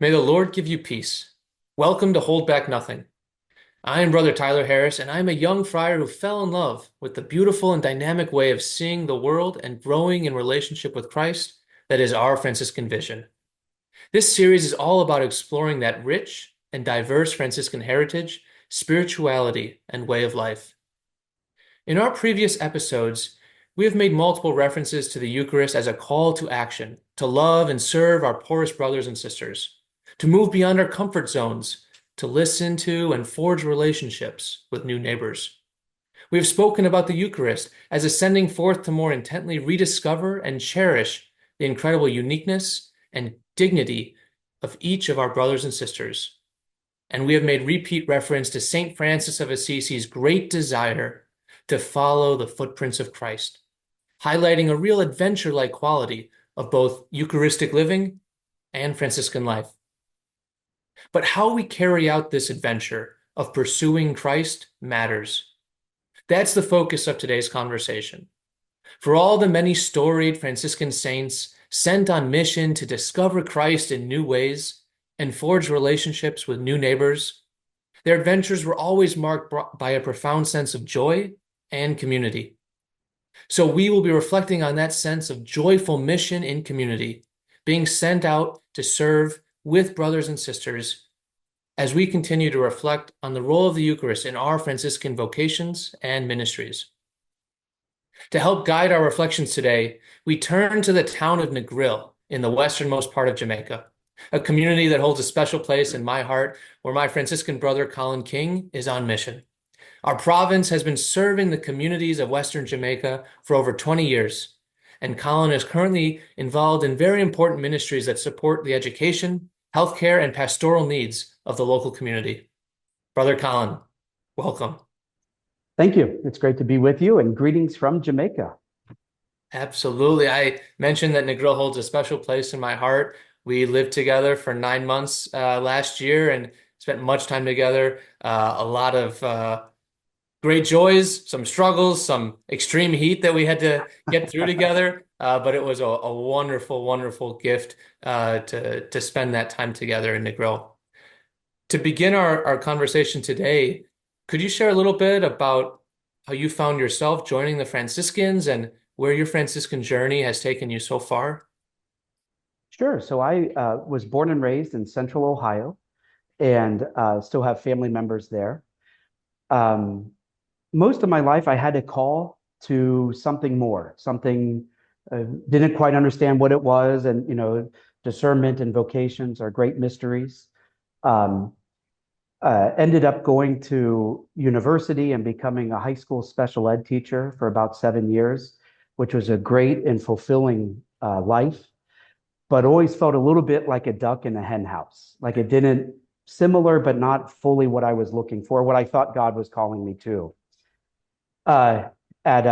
May the Lord give you peace. Welcome to Hold Back Nothing. I am Brother Tyler Harris, and I am a young friar who fell in love with the beautiful and dynamic way of seeing the world and growing in relationship with Christ that is our Franciscan vision. This series is all about exploring that rich and diverse Franciscan heritage, spirituality, and way of life. In our previous episodes, we have made multiple references to the Eucharist as a call to action, to love and serve our poorest brothers and sisters, to move beyond our comfort zones, to listen to and forge relationships with new neighbors. We have spoken about the Eucharist as a sending forth to more intently rediscover and cherish the incredible uniqueness and dignity of each of our brothers and sisters. And we have made repeat reference to St. Francis of Assisi's great desire to follow the footprints of Christ, highlighting a real adventure-like quality of both Eucharistic living and Franciscan life. But how we carry out this adventure of pursuing Christ matters. That's the focus of today's conversation. For all the many storied Franciscan saints sent on mission to discover Christ in new ways and forge relationships with new neighbors, their adventures were always marked by a profound sense of joy and community. So we will be reflecting on that sense of joyful mission in community, being sent out to serve with brothers and sisters as we continue to reflect on the role of the Eucharist in our Franciscan vocations and ministries. To help guide our reflections today, we turn to the town of Negril in the westernmost part of Jamaica, a community that holds a special place in my heart where my Franciscan brother Colin King is on mission. Our province has been serving the communities of Western Jamaica for over 20 years, and Colin is currently involved in very important ministries that support the education, healthcare, and pastoral needs of the local community. Brother Colin, welcome. Thank you. It's great to be with you, and greetings from Jamaica. Absolutely. I mentioned that Negril holds a special place in my heart. We lived together for 9 months last year and spent much time together. A lot of great joys, some struggles, some extreme heat that we had to get through together. But it was a wonderful, wonderful gift to spend that time together in Negril. To begin our conversation today, could you share a little bit about how you found yourself joining the Franciscans and where your Franciscan journey has taken you so far? Sure. So I was born and raised in Central Ohio and still have family members there. Um, Most of my life, I had a call to something more, something didn't quite understand what it was. And, discernment and vocations are great mysteries. Um, Ended up going to university and becoming a high school special ed teacher for about 7 years, which was a great and fulfilling life, but always felt a little bit like a duck in a hen house. Like it didn't, similar, but not fully what I was looking for, what I thought God was calling me to. At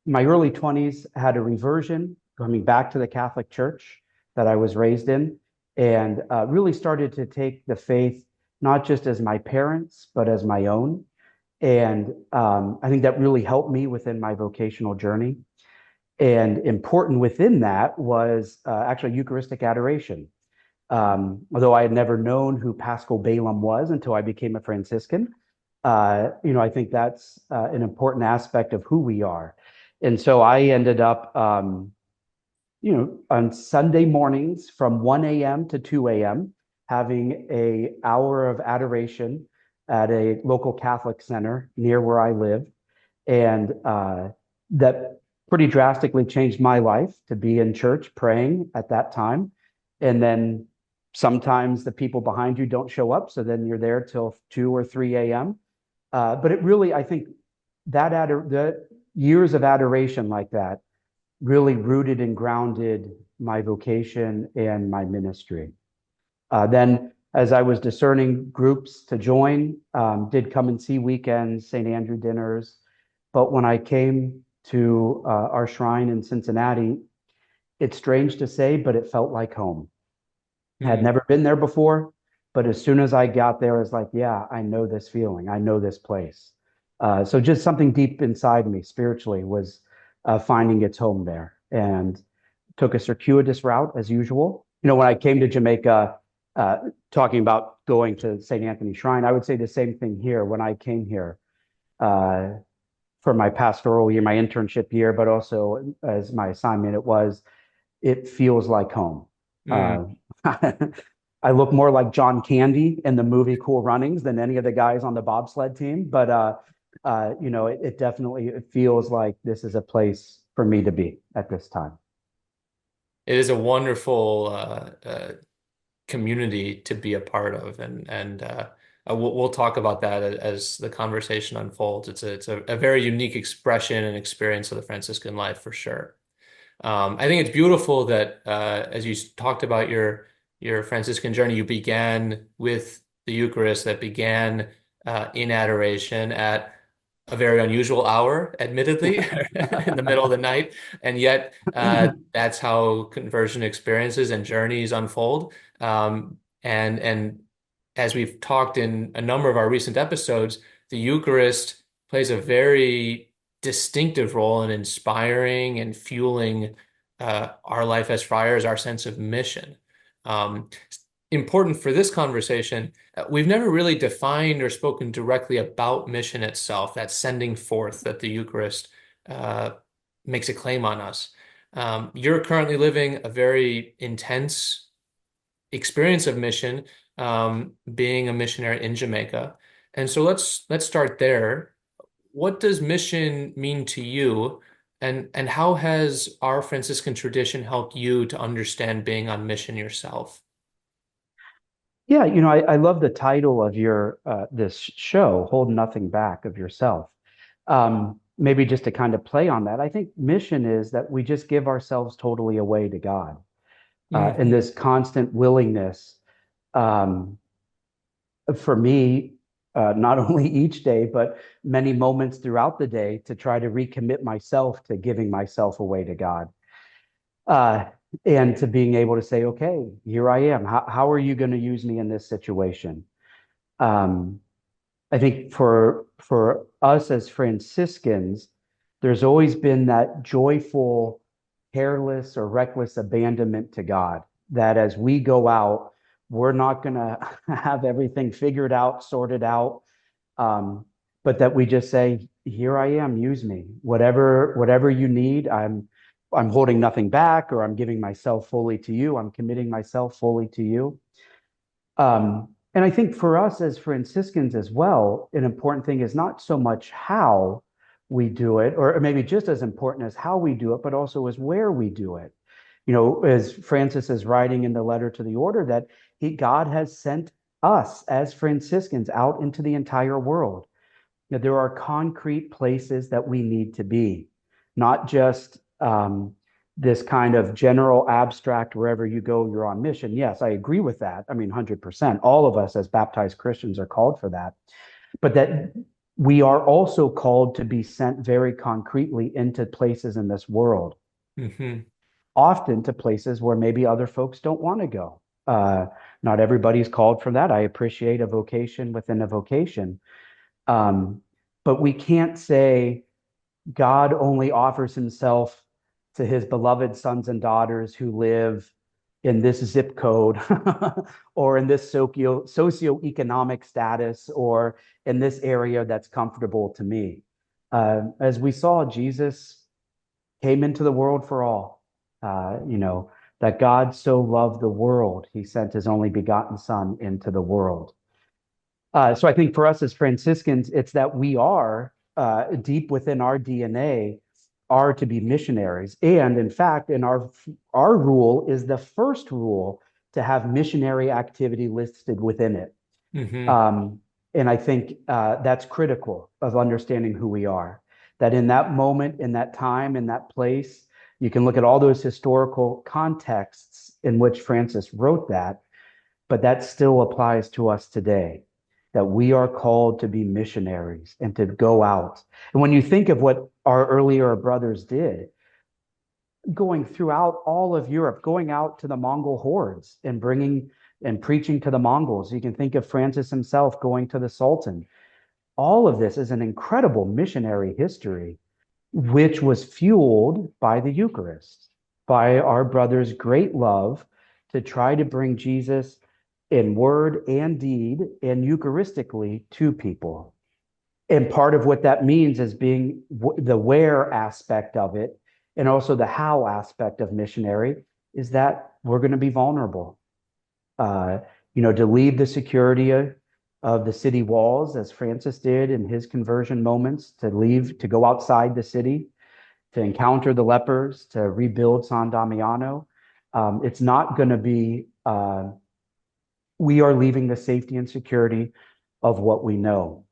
My early 20s, had a reversion, coming back to the Catholic Church that I was raised in, and really started to take the faith not just as my parents, but as my own. And I think that really helped me within my vocational journey. And important within that was actually Eucharistic adoration. Although I had never known who Paschal Balaam was until I became a Franciscan, I think that's an important aspect of who we are. And so I ended up, on Sunday mornings from 1 a.m. to 2 a.m., having an hour of adoration at a local Catholic center near where I live. And that pretty drastically changed my life to be in church praying at that time. And then sometimes the people behind you don't show up. So then you're there till 2 or 3 a.m. But it really, I think the years of adoration like that really rooted and grounded my vocation and my ministry. Then as I was discerning groups to join, did come and see weekends, St. Andrew dinners. But when I came to our shrine in Cincinnati, it's strange to say, but it felt like home. I had never been there before, but as soon as I got there, I was like, yeah, I know this feeling. I know this place. So just something deep inside me spiritually was finding its home there, and took a circuitous route as usual When I came to Jamaica, uh, talking about going to St. Anthony Shrine, I would say the same thing here when I came here uh, for my pastoral year, my internship year, but also as my assignment, it feels like home. Mm. Uh, I look more like John Candy in the movie Cool Runnings than any of the guys on the bobsled team, but it definitely it feels like this is a place for me to be at this time. It is a wonderful community to be a part of, and we'll talk about that as the conversation unfolds. It's a very unique expression and experience of the Franciscan life for sure. I think it's beautiful that as you talked about your Franciscan journey, you began with the Eucharist, that began in adoration at a very unusual hour, admittedly, in the middle of the night, and yet that's how conversion experiences and journeys unfold. And as we've talked in a number of our recent episodes, the Eucharist plays a very distinctive role in inspiring and fueling our life as friars, our sense of mission. Um, Important for this conversation, we've never really defined or spoken directly about mission itself, that sending forth that the Eucharist uh, makes a claim on us. You're currently living a very intense experience of mission, being a missionary in Jamaica. And so let's start there. What does mission mean to you, and how has our Franciscan tradition helped you to understand being on mission yourself? Yeah, I love the title of your this show, Hold Nothing Back of Yourself. Maybe just to kind of play on that, I think mission is that we just give ourselves totally away to God, and Hmm. this constant willingness, um, for me, not only each day, but many moments throughout the day to try to recommit myself to giving myself away to God. Uh, and to being able to say, okay, here I am. How are you going to use me in this situation? Um, I think for us as Franciscans, there's always been that joyful, careless, or reckless abandonment to God. That as we go out, we're not going to have everything figured out, sorted out, um, but that we just say, "Here I am, use me. Whatever you need, I'm holding nothing back, or I'm giving myself fully to you. I'm committing myself fully to you." And I think for us as Franciscans as well, an important thing is not so much how we do it, or maybe just as important as how we do it, but also as where we do it. As Francis is writing in the letter to the order, that God has sent us as Franciscans out into the entire world. There are concrete places that we need to be, not just this kind of general abstract, wherever you go, you're on mission. Yes, I agree with that. I mean, 100%. All of us as baptized Christians are called for that. But that we are also called to be sent very concretely into places in this world, Hmm. often to places where maybe other folks don't want to go. Uh, Not everybody's called for that. I appreciate a vocation within a vocation. Um, but we can't say God only offers himself to his beloved sons and daughters who live in this zip code or in this socioeconomic status or in this area that's comfortable to me. As we saw, Jesus came into the world for all. That God so loved the world, he sent his only begotten Son into the world. So I think for us as Franciscans, it's that we are deep within our DNA are to be missionaries, and in fact, in our rule is the first rule to have missionary activity listed within it. Hmm. Um, and I think that's critical of understanding who we are. That in that moment, in that time, in that place, you can look at all those historical contexts in which Francis wrote that, but that still applies to us today, that we are called to be missionaries and to go out. And when you think of what our earlier brothers did, going throughout all of Europe, going out to the Mongol hordes and bringing and preaching to the Mongols, you can think of Francis himself going to the Sultan. All of this is an incredible missionary history, which was fueled by the Eucharist, by our brother's great love to try to bring Jesus in word and deed and Eucharistically to people. And part of what that means is being the where aspect of it and also the how aspect of missionary is that we're going to be vulnerable. Uh, to leave the security of the city walls, as Francis did in his conversion moments, to leave, to go outside the city, to encounter the lepers, to rebuild San Damiano. It's not going to be, we are leaving the safety and security of what we know.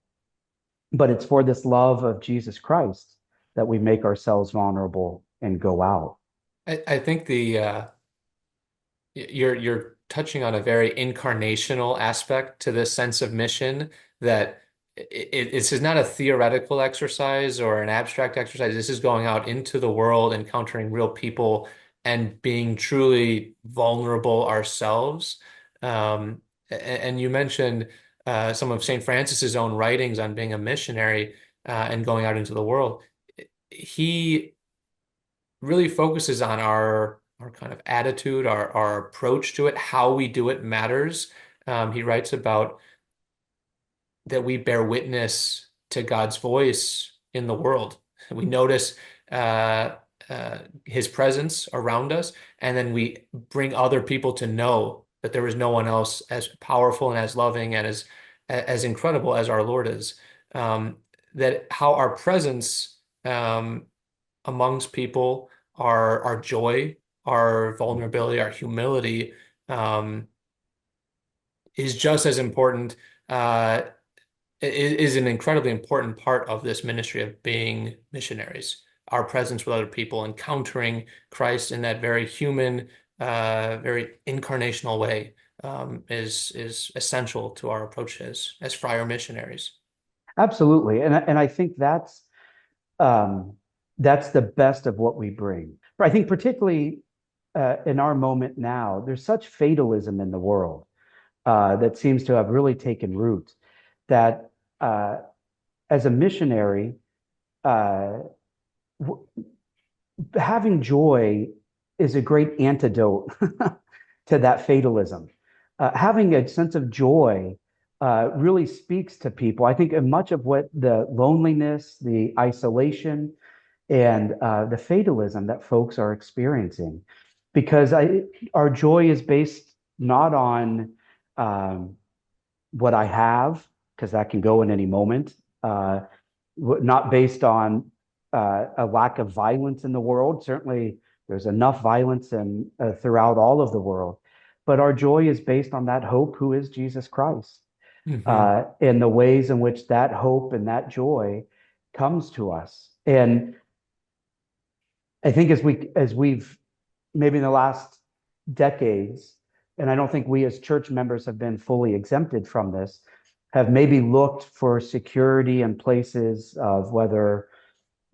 But it's for this love of Jesus Christ that we make ourselves vulnerable and go out. I think you're touching on a very incarnational aspect to this sense of mission that this is not a theoretical exercise or an abstract exercise. This is going out into the world, encountering real people, and being truly vulnerable ourselves. And you mentioned some of St. Francis's own writings on being a missionary and going out into the world. He really focuses on our kind of attitude, our approach to it, how we do it matters. He writes about that we bear witness to God's voice in the world. We notice his presence around us, and then we bring other people to know that there is no one else as powerful and as loving and as incredible as our Lord is. That how our presence amongst people, our joy, our vulnerability, our humility, um, is just as important, is an incredibly important part of this ministry of being missionaries. Our presence with other people, encountering Christ in that very human, very incarnational way, is essential to our approach as friar missionaries. Absolutely. And I think um, that's the best of what we bring. But I think particularly in our moment now, there's such fatalism in the world that seems to have really taken root that uh, as a missionary, uh, having joy is a great antidote to that fatalism. Having a sense of joy really speaks to people. I think much of what the loneliness, the isolation, and the fatalism that folks are experiencing, because our joy is based not on um, what I have, because that can go in any moment, uh, not based on a lack of violence in the world. Certainly, there's enough violence throughout all of the world, but our joy is based on that hope who is Jesus Christ, Hmm. and the ways in which that hope and that joy comes to us. And I think as we've maybe in the last decades, and I don't think we as church members have been fully exempted from this, have maybe looked for security in places of whether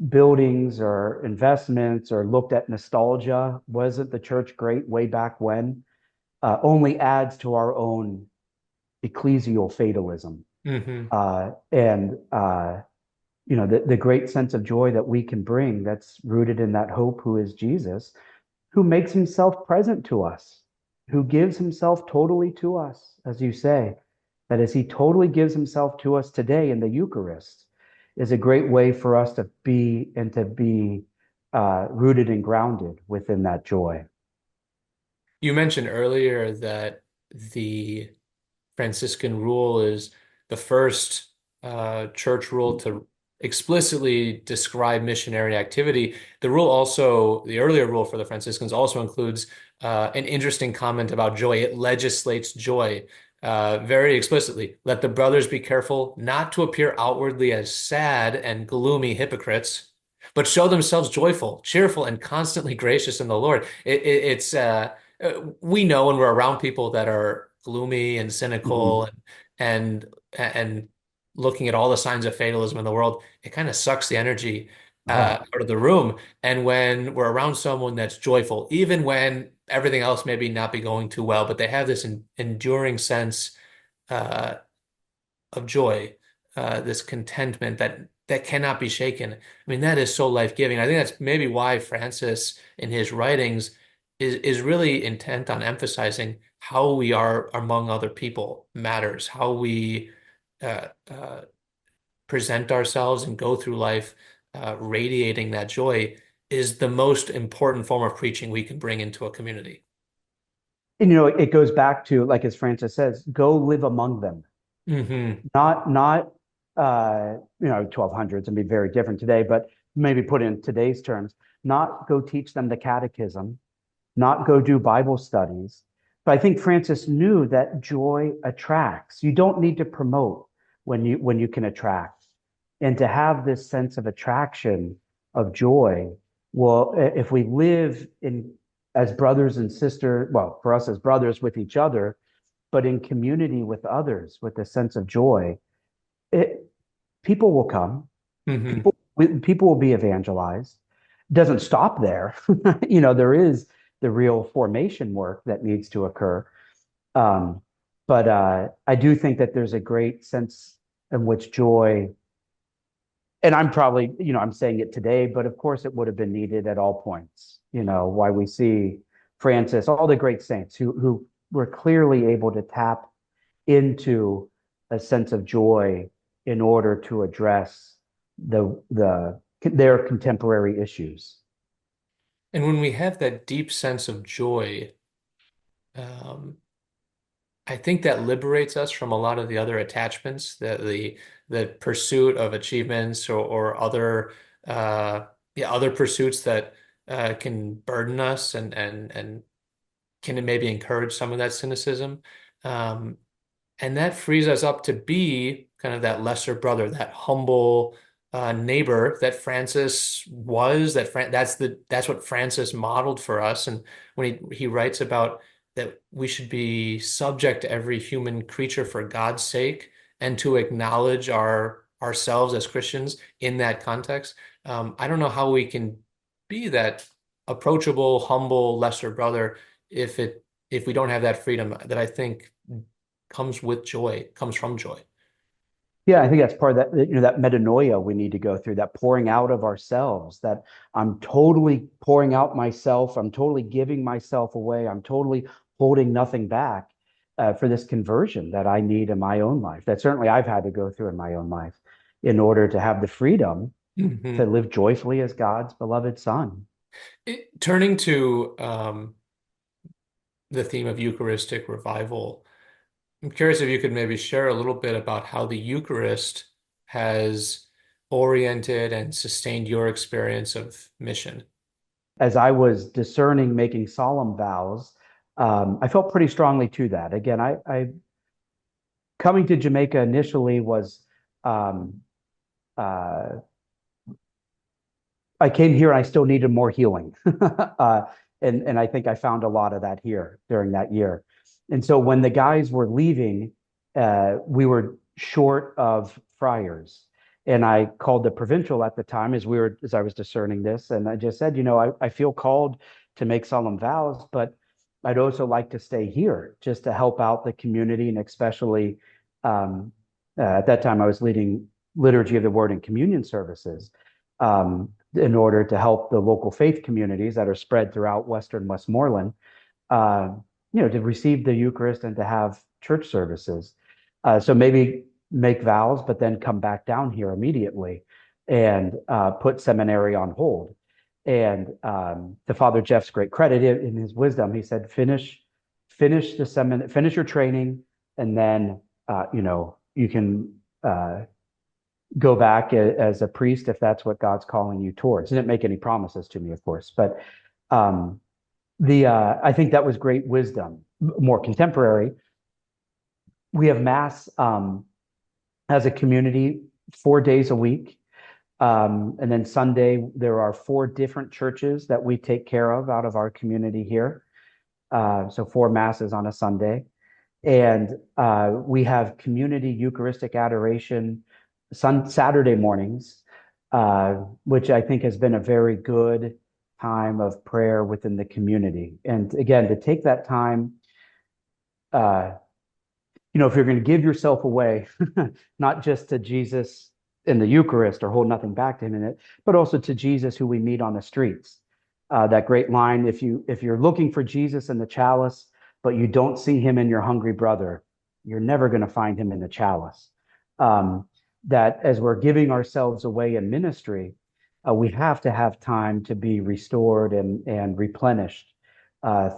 buildings or investments or looked at nostalgia. Wasn't the church great way back when? Only adds to our own ecclesial fatalism. Hmm. And the great sense of joy that we can bring that's rooted in that hope who is Jesus, who makes himself present to us, who gives himself totally to us, as you say, that as he totally gives himself to us today in the Eucharist, is a great way for us to be rooted and grounded within that joy. You mentioned earlier that the Franciscan rule is the first church rule to explicitly describe missionary activity. The earlier rule for the Franciscans also includes an interesting comment about joy. It legislates joy very explicitly. Let the brothers be careful not to appear outwardly as sad and gloomy hypocrites, but show themselves joyful, cheerful, and constantly gracious in the Lord. We know when we're around people that are gloomy and cynical Mhm. and looking at all the signs of fatalism in the world, it kind of sucks the energy Oh, out of the room. And when we're around someone that's joyful, even when everything else maybe not be going too well, but they have this enduring sense uh, of joy, this contentment that cannot be shaken. I mean, that is so life-giving. I think that's maybe why Francis, in his writings, is really intent on emphasizing how we are among other people matters, how we uh, uh, present ourselves and go through life radiating that joy is the most important form of preaching we can bring into a community. And, it goes back to, like as Francis says, go live among them. Hmm. Not 1200s and be very different today, but maybe put in today's terms, not go teach them the catechism, not go do Bible studies. But I think Francis knew that joy attracts. You don't need to promote when you can attract. And to have this sense of attraction of joy, well, if we live in as brothers and sisters, well, for us as brothers with each other, but in community with others with a sense of joy, it people will come, Hmm. people will be evangelized. It doesn't stop there. There is the real formation work that needs to occur. Um, but I do think that there's a great sense in which joy, and I'm probably, I'm saying it today, but of course it would have been needed at all points. Why we see Francis, all the great saints who were clearly able to tap into a sense of joy in order to address their contemporary issues. And when we have that deep sense of joy, um, I think that liberates us from a lot of the other attachments, the pursuit of achievements or other yeah, other pursuits that can burden us and can maybe encourage some of that cynicism. Um, and that frees us up to be kind of that lesser brother, that humble neighbor that Francis was, that's what Francis modeled for us. And when he writes about that we should be subject to every human creature for God's sake and to acknowledge ourselves as Christians in that context. I don't know how we can be that approachable, humble, lesser brother if it if we don't have that freedom that I think comes with joy, comes from joy. Yeah, I think that's part of that, that metanoia we need to go through, that pouring out of ourselves, that I'm totally pouring out myself. I'm totally giving myself away. I'm totally holding nothing back for this conversion that I need in my own life. That certainly I've had to go through in my own life in order to have the freedom to Hmm. live joyfully as God's beloved son. Turning to the theme of Eucharistic revival, I'm curious if you could maybe share a little bit about how the Eucharist has oriented and sustained your experience of mission. As I was discerning making solemn vows, I felt pretty strongly to that. Again, I coming to Jamaica initially was um, uh, I came here and I still needed more healing. And I think I found a lot of that here during that year. And so when the guys were leaving, we were short of friars. And I called the provincial at the time as I was discerning this, and I just said, I feel called to make solemn vows, but I'd also like to stay here just to help out the community, and especially at that time I was leading liturgy of the word and communion services. In order to help the local faith communities that are spread throughout Western Westmoreland, uh, to receive the Eucharist and to have church services. So maybe make vows, but then come back down here immediately and put seminary on hold. And to Father Jeff's great credit, in his wisdom, he said, finish your training, and then you can go back as a priest if that's what God's calling you towards. He didn't make any promises to me, of course, but um, the I think that was great wisdom. More contemporary, we have mass as a community 4 days a week, and then Sunday there are four different churches that we take care of out of our community here. So four masses on a Sunday, and we have community Eucharistic adoration Saturday mornings, which I think has been a very good time of prayer within the community. And again, to take that time, uh, if you're going to give yourself away, not just to Jesus in the Eucharist or hold nothing back to him in it, but also to Jesus who we meet on the streets. That great line, if you're looking for Jesus in the chalice, but you don't see him in your hungry brother, you're never going to find him in the chalice. Um, that as we're giving ourselves away in ministry, we have to have time to be restored and replenished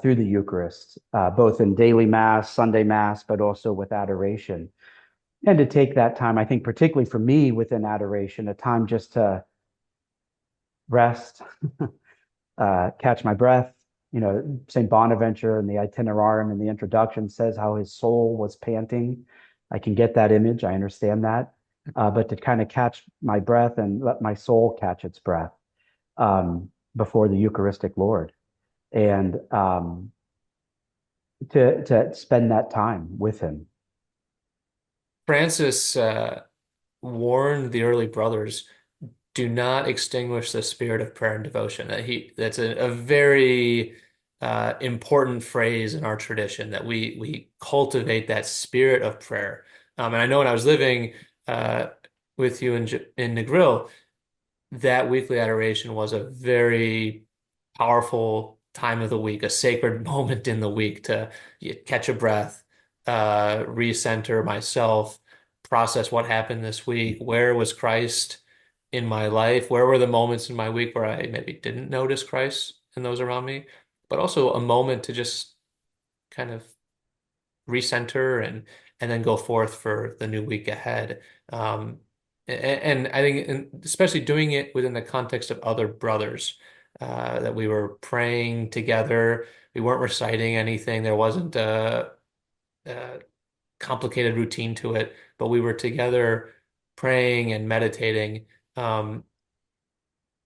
through the Eucharist, both in daily Mass, Sunday Mass, but also with adoration. And to take that time, I think, particularly for me within adoration, a time just to rest, catch my breath. You know, St. Bonaventure in the Itinerarium in the introduction says how his soul was panting. I can get that image. I understand that. But to kind of catch my breath and let my soul catch its breath before the Eucharistic Lord, and to spend that time with him. Francis warned the early brothers, do not extinguish the spirit of prayer and devotion. That's a very important phrase in our tradition, that we cultivate that spirit of prayer. And I know when I was living with you in Negril, that weekly adoration was a very powerful time of the week, a sacred moment in the week to catch a breath, recenter myself, process what happened this week. Where was Christ in my life? Where were the moments in my week where I maybe didn't notice Christ in those around me? But also a moment to just kind of recenter and then go forth for the new week ahead. And I think, especially doing it within the context of other brothers, that we were praying together. We weren't reciting anything. There wasn't a complicated routine to it, but we were together praying and meditating.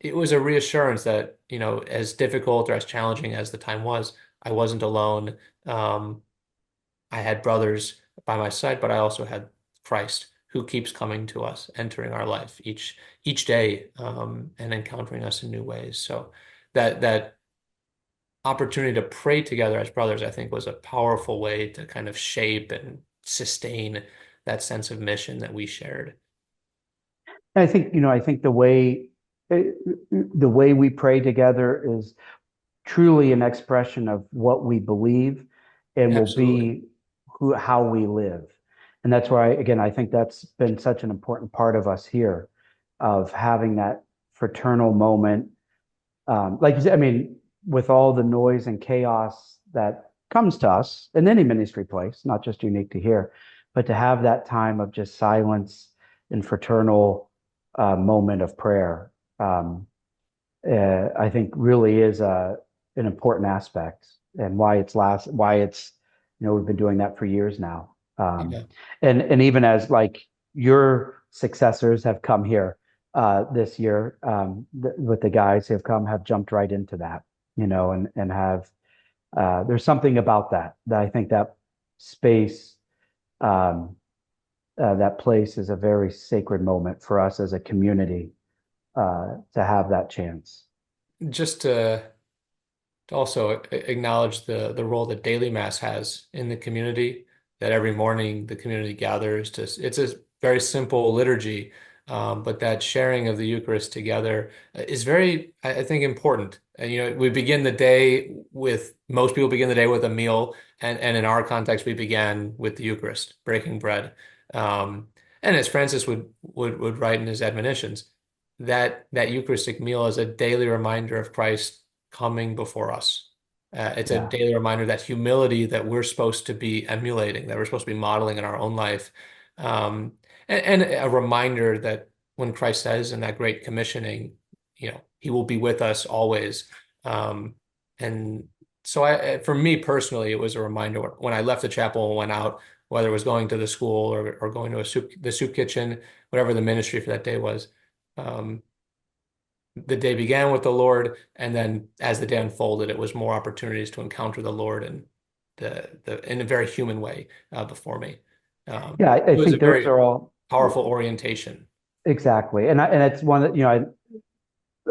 It was a reassurance that, as difficult or as challenging as the time was, I wasn't alone. I had brothers by my side, but I also had Christ who keeps coming to us, entering our life each day, and encountering us in new ways. So that opportunity to pray together as brothers, I think, was a powerful way to kind of shape and sustain that sense of mission that we shared. And I think the way we pray together is truly an expression of what we believe and will Absolutely. be how we live. And that's why, again, I think that's been such an important part of us here, of having that fraternal moment. Like you said, I mean, with all the noise and chaos that comes to us in any ministry place, not just unique to here, but to have that time of just silence and fraternal moment of prayer, I think really is an important aspect, and why it's, we've been doing that for years now. Yeah. And even as like your successors have come here this year, with the guys who have come, have jumped right into that, and have, there's something about that I think that space, um, that place is a very sacred moment for us as a community, to have that chance. Just to also acknowledge the role that daily mass has in the community, that every morning the community gathers to, it's a very simple liturgy, but that sharing of the Eucharist together is very, I think, important. And, we begin the day with, most people begin the day with a meal, and in our context, we began with the Eucharist, breaking bread. And as Francis would write in his admonitions, that Eucharistic meal is a daily reminder of Christ coming before us. It's a Yeah. daily reminder, that humility that we're supposed to be emulating, that we're supposed to be modeling in our own life. Um, and a reminder that when Christ says in that great commissioning, he will be with us always. And so for me personally, it was a reminder when I left the chapel and went out, whether it was going to the school or going to the soup kitchen, whatever the ministry for that day was. Um, the day began with the Lord, and then as the day unfolded, it was more opportunities to encounter the Lord and the in a very human way before me. Yeah, I It was a think those very are all powerful orientation. exactly. And it's one that,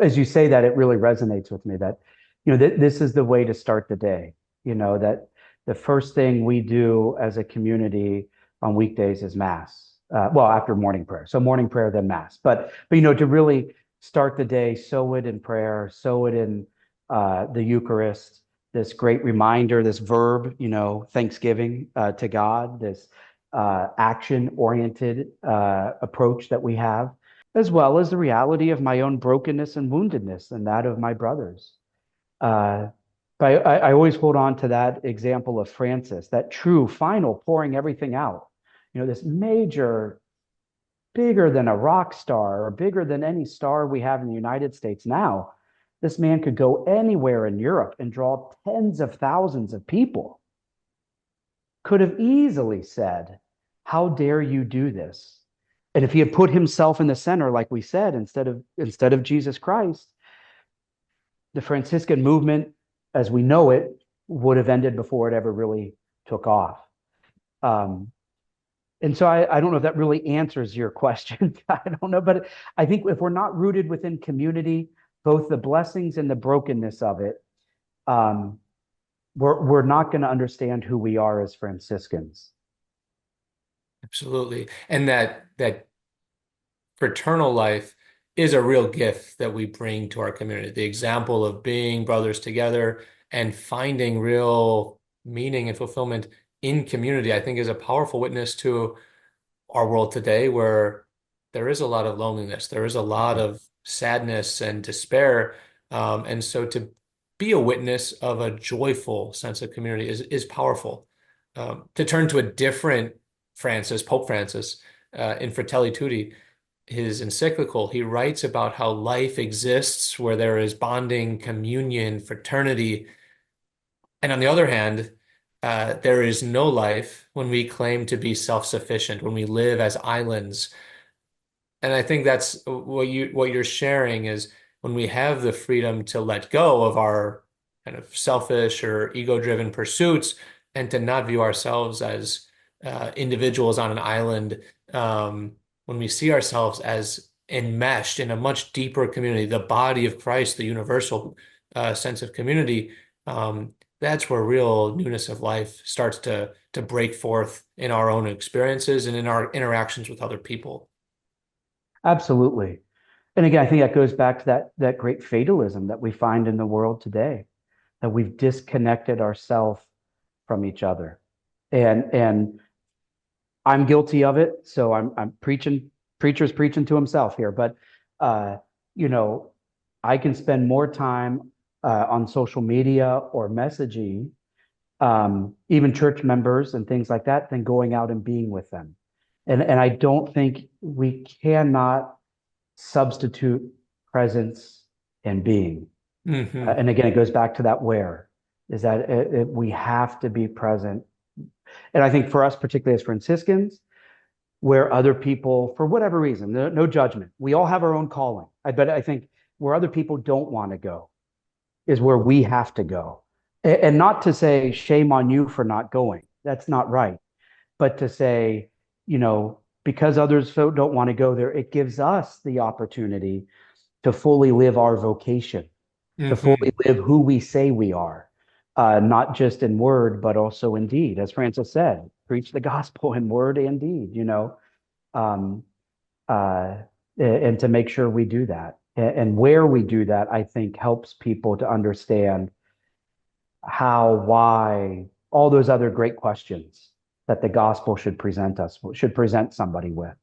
as you say that, it really resonates with me that, this is the way to start the day, that the first thing we do as a community on weekdays is mass. Well, after morning prayer. So morning prayer, then mass. But to really start the day, sow it in prayer, sow it in the Eucharist, this great reminder, this verb, thanksgiving to God, this action-oriented approach that we have, as well as the reality of my own brokenness and woundedness and that of my brothers. Uh, but I always hold on to that example of Francis, that true final pouring everything out. This major, bigger than a rock star or bigger than any star we have in the United States now. This man could go anywhere in Europe and draw tens of thousands of people. Could have easily said, "How dare you do this?" And if he had put himself in the center, like we said, instead of Jesus Christ, the Franciscan movement, as we know it, would have ended before it ever really took off. Um, and so I don't know if that really answers your question. I don't know, but I think if we're not rooted within community, both the blessings and the brokenness of it, um, we're not going to understand who we are as Franciscans. Absolutely. And that fraternal life is a real gift that we bring to our community. The example of being brothers together and finding real meaning and fulfillment in community, I think, is a powerful witness to our world today where there is a lot of loneliness, there is a lot of sadness and despair. And so to be a witness of a joyful sense of community is powerful. To turn to a different Francis, Pope Francis, in Fratelli Tutti, his encyclical, he writes about how life exists where there is bonding, communion, fraternity. And on the other hand, there is no life when we claim to be self-sufficient, when we live as islands. And I think that's what you're sharing is when we have the freedom to let go of our kind of selfish or ego-driven pursuits and to not view ourselves as individuals on an island, when we see ourselves as enmeshed in a much deeper community, the body of Christ, the universal sense of community, that's where real newness of life starts to break forth in our own experiences and in our interactions with other people. Absolutely. And again, I think that goes back to that great fatalism that we find in the world today, that we've disconnected ourselves from each other. And I'm guilty of it, so I'm preacher's preaching to himself here. But uh, you know, I can spend more time on social media or messaging, even church members and things like that, than going out and being with them. And I don't think we cannot substitute presence and being. Hmm. And again, it goes back to that where is that we have to be present. And I think for us, particularly as Franciscans, where other people, for whatever reason, no judgment, we all have our own calling. But I think where other people don't want to go is where we have to go. And not to say shame on you for not going. That's not right. But to say, because others don't want to go there, it gives us the opportunity to fully live our vocation, to fully Hmm. live who we say we are, not just in word, but also in deed. As Francis said, preach the gospel in word and deed, um, uh, and to make sure we do that. And where we do that, I think helps people to understand how, why, all those other great questions that the gospel should present somebody with.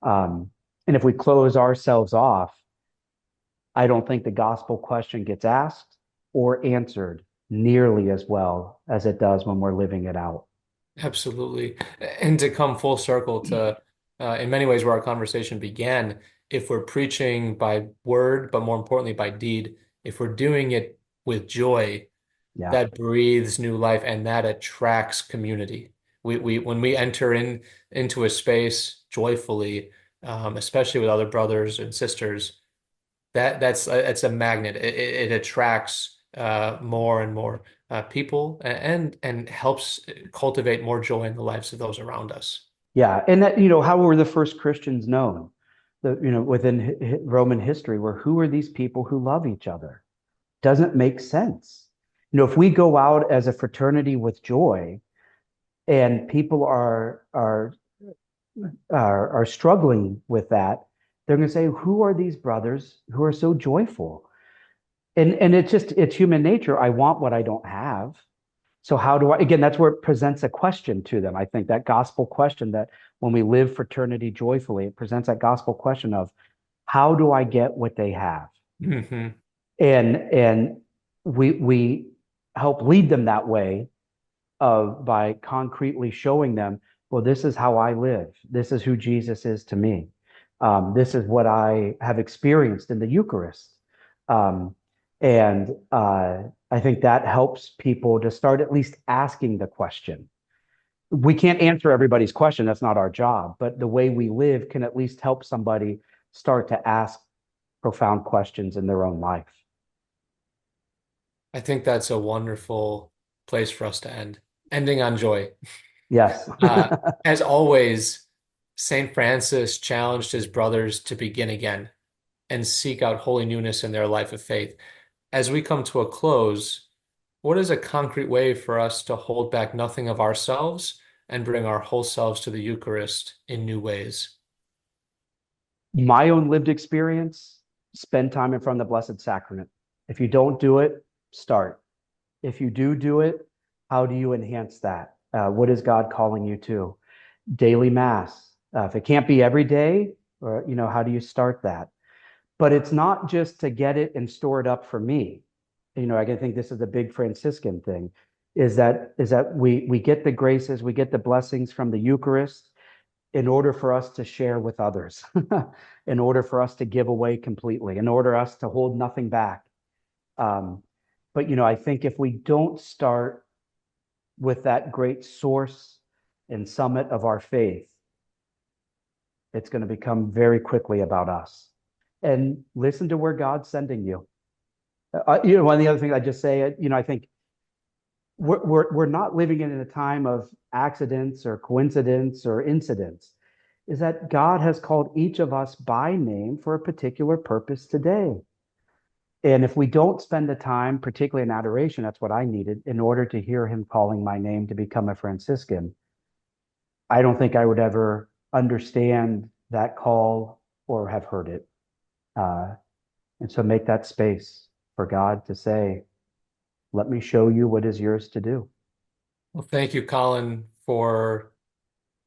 Um, and if we close ourselves off, I don't think the gospel question gets asked or answered nearly as well as it does when we're living it out. Absolutely. And to come full circle to, in many ways, where our conversation began, if we're preaching by word, but more importantly by deed, if we're doing it with joy, Yeah. that breathes new life and that attracts community. We when we enter into a space joyfully, especially with other brothers and sisters, that's a magnet. It attracts more and more people and helps cultivate more joy in the lives of those around us. Yeah. And that, how were the first Christians known? Within Roman history, where who are these people who love each other? Doesn't make sense. If we go out as a fraternity with joy and people are struggling with that, they're going to say, who are these brothers who are so joyful? And it's human nature. I want what I don't have. So how do I, again, that's where it presents a question to them. I think that gospel question that when we live fraternity joyfully, it presents that gospel question of how do I get what they have? Hmm. And we help lead them that way of by concretely showing them, well, this is how I live. This is who Jesus is to me. This is what I have experienced in the Eucharist. Um, and I think that helps people to start at least asking the question. We can't answer everybody's question. That's not our job. But the way we live can at least help somebody start to ask profound questions in their own life. I think that's a wonderful place for us to end. Ending on joy. Yes. Uh, as always, Saint Francis challenged his brothers to begin again and seek out holy newness in their life of faith. As we come to a close, what is a concrete way for us to hold back nothing of ourselves and bring our whole selves to the Eucharist in new ways? My own lived experience, spend time in front of the Blessed Sacrament. If you don't do it, start. If you do it, how do you enhance that? What is God calling you to? Daily Mass. If it can't be every day, or how do you start that? But it's not just to get it and store it up for me. I think this is a big Franciscan thing, is that we get the graces, we get the blessings from the Eucharist in order for us to share with others, in order for us to give away completely, in order us to hold nothing back. Um, but I think if we don't start with that great source and summit of our faith, it's going to become very quickly about us. And listen to where God's sending you. One of the other things I just say, I think we're not living in a time of accidents or coincidence or incidents. Is that God has called each of us by name for a particular purpose today. And if we don't spend the time, particularly in adoration, that's what I needed in order to hear him calling my name to become a Franciscan. I don't think I would ever understand that call or have heard it. Uh, and so make that space for God to say, let me show you what is yours to do. Well, thank you, Colin, for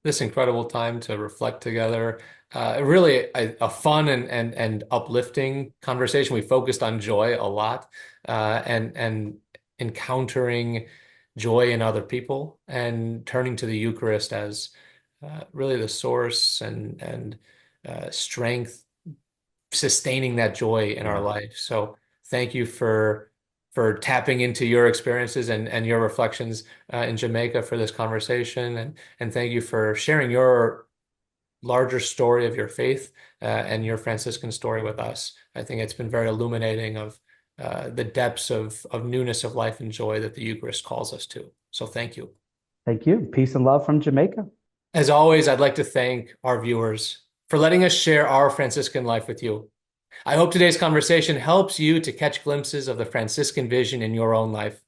this incredible time to reflect together. Really a fun and uplifting conversation. We focused on joy a lot, and encountering joy in other people and turning to the Eucharist as really the source and strength sustaining that joy in our Yeah. life. So thank you for tapping into your experiences and your reflections in Jamaica for this conversation, and thank you for sharing your larger story of your faith and your Franciscan story with us. I think it's been very illuminating of the depths of newness of life and joy that the Eucharist calls us to. So thank you. Thank you. Peace and love from Jamaica. As always, I'd like to thank our viewers for letting us share our Franciscan life with you. I hope today's conversation helps you to catch glimpses of the Franciscan vision in your own life.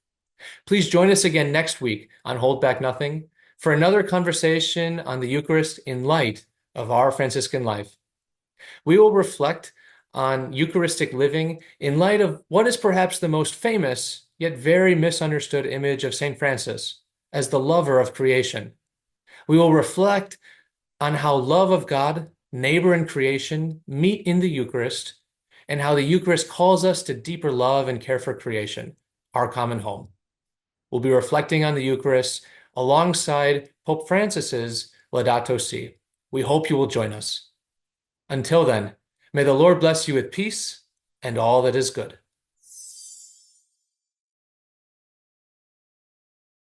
Please join us again next week on Hold Back Nothing for another conversation on the Eucharist in light of our Franciscan life. We will reflect on Eucharistic living in light of what is perhaps the most famous yet very misunderstood image of St. Francis as the lover of creation. We will reflect on how love of God, neighbor, and creation meet in the Eucharist, and how the Eucharist calls us to deeper love and care for creation, our common home. We'll be reflecting on the Eucharist alongside Pope Francis's Laudato Si. We hope you will join us. Until then, may the Lord bless you with peace and all that is good.